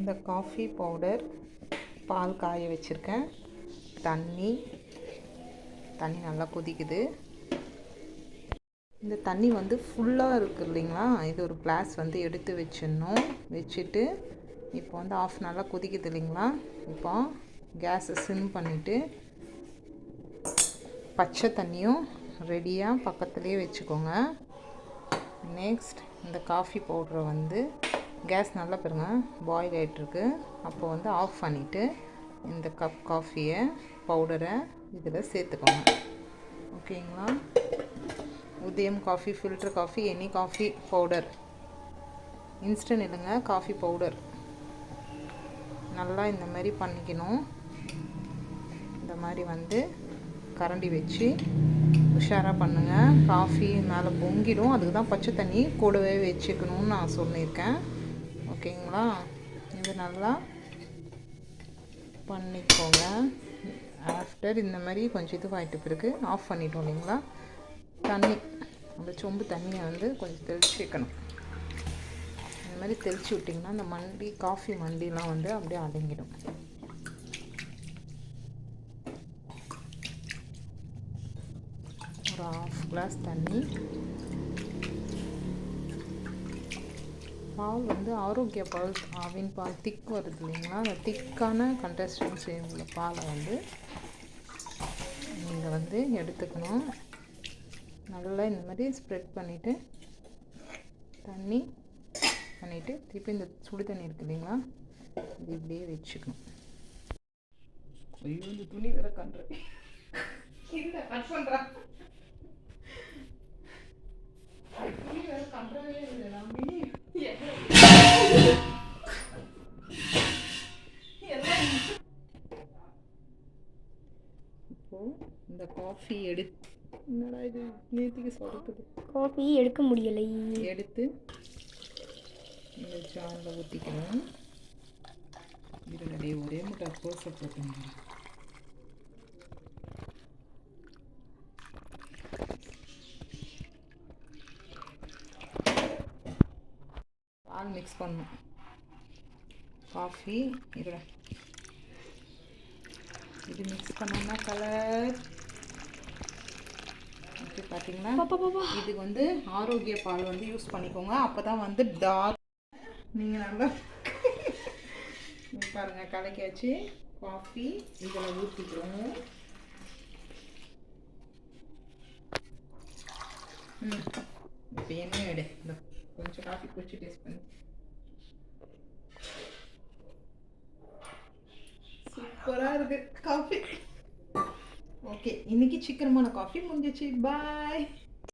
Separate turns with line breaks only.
இந்த coffee powder, பால் காய வச்சுருக்கேன், தண்ணி நல்லா கொதிக்குது. இந்த தண்ணி வந்து ஃபுல்லாக இருக்குது இல்லைங்களா, இது ஒரு கிளாஸ் வந்து எடுத்து வச்சிடணும். வச்சுட்டு இப்போ வந்து நல்லா கொதிக்குது இல்லைங்களா, இப்போ கேஸை சிம் பண்ணிவிட்டு பச்சை தண்ணியும் ரெடியாக பக்கத்துலேயே வச்சுக்கோங்க. நெக்ஸ்ட் இந்த காஃபி பவுடரை வந்து கேஸ் நல்லா பாருங்க பாயில் ஆகிட்டுருக்கு. அப்போ வந்து ஆஃப் பண்ணிவிட்டு இந்த கப் காஃபியை பவுடரை இதில் சேர்த்துக்கோங்க. ஓகேங்களா? உதயம் coffee, filter coffee, any coffee powder, instant இல்லைங்க, காஃபி பவுடர். நல்லா இந்த மாதிரி பண்ணிக்கணும். இந்த மாதிரி வந்து கரண்டி வச்சு உஷாராக பண்ணுங்கள். காஃபி மேலே பொங்கிடும், அதுக்கு தான் பச்சை தண்ணி கூடவே வச்சுக்கணும்னு நான் சொல்லியிருக்கேன். ஓகேங்களா? இது நல்லா பண்ணிக்கோங்க. ஆஃப்டர் இந்த மாதிரி கொஞ்சம் இதுவாகிட்ட பிறகு ஆஃப் பண்ணிட்டோம் இல்லைங்களா, தண்ணி அந்த சொம்பு தண்ணியை வந்து கொஞ்சம் தெளித்து வைக்கணும். இந்த மாதிரி தெளித்து விட்டிங்கன்னா அந்த மண்டி, காஃபி மண்டிலாம் வந்து அப்படியே அடங்கிடும். ஒரு 1/2 கிளாஸ் தண்ணி. பால் வந்து ஆரோக்கிய பால், ஆவின் பால் திக் வருது இல்லைங்களா, அந்த திக்கான கன்சிஸ்டன்சி உள்ள பாலை வந்து நீங்கள் வந்து எடுத்துக்கணும். நல்லா இந்த மாதிரி ஸ்ப்ரெட் பண்ணிவிட்டு தண்ணி பண்ணிவிட்டு திருப்பி இந்த சுடு தண்ணி இருக்குது இல்லைங்களா, இது இப்படியே வச்சுக்கணும். ஐயோ, இந்த துணி வேற கண்டுறேன், இல்லை கட் பண்ணுறேன், துணி வேற கண்டுறவே இல்லை. நம்பி இப்போ இந்த காஃபி என்னடா இது நேற்றுக்கு சொல்கிறது,
காஃபி எடுக்க முடியலை,
எடுத்து இந்த ஜாரில் ஊற்றிக்கணும். இதனுடைய ஒரே முட்டை கோசை போட்டுங்க. பால் மிக்ஸ் பண்ணணும். காஃபி இதில் இது மிக்ஸ் பண்ணோம்னா கலர் ஓகே. பார்த்தீங்கன்னா இது வந்து ஆரோக்கிய பால் வந்து யூஸ் பண்ணிக்கோங்க. அப்போ தான் வந்து டார்க் நீங்கள் நல்லா பாருங்கள். கலக்கியாச்சு காஃபி, இதில் ஊற்றிக்கிறோம். இப்போ என்ன எடு, இந்த கொஞ்சம் காஃபி குடிச்சு டேஸ்ட் பண்ணி. சூப்பராக இருக்குது காஃபி. ஓகே, இன்னைக்கு சீக்கிரமான காஃபி முடிஞ்சிச்சு. பாய்.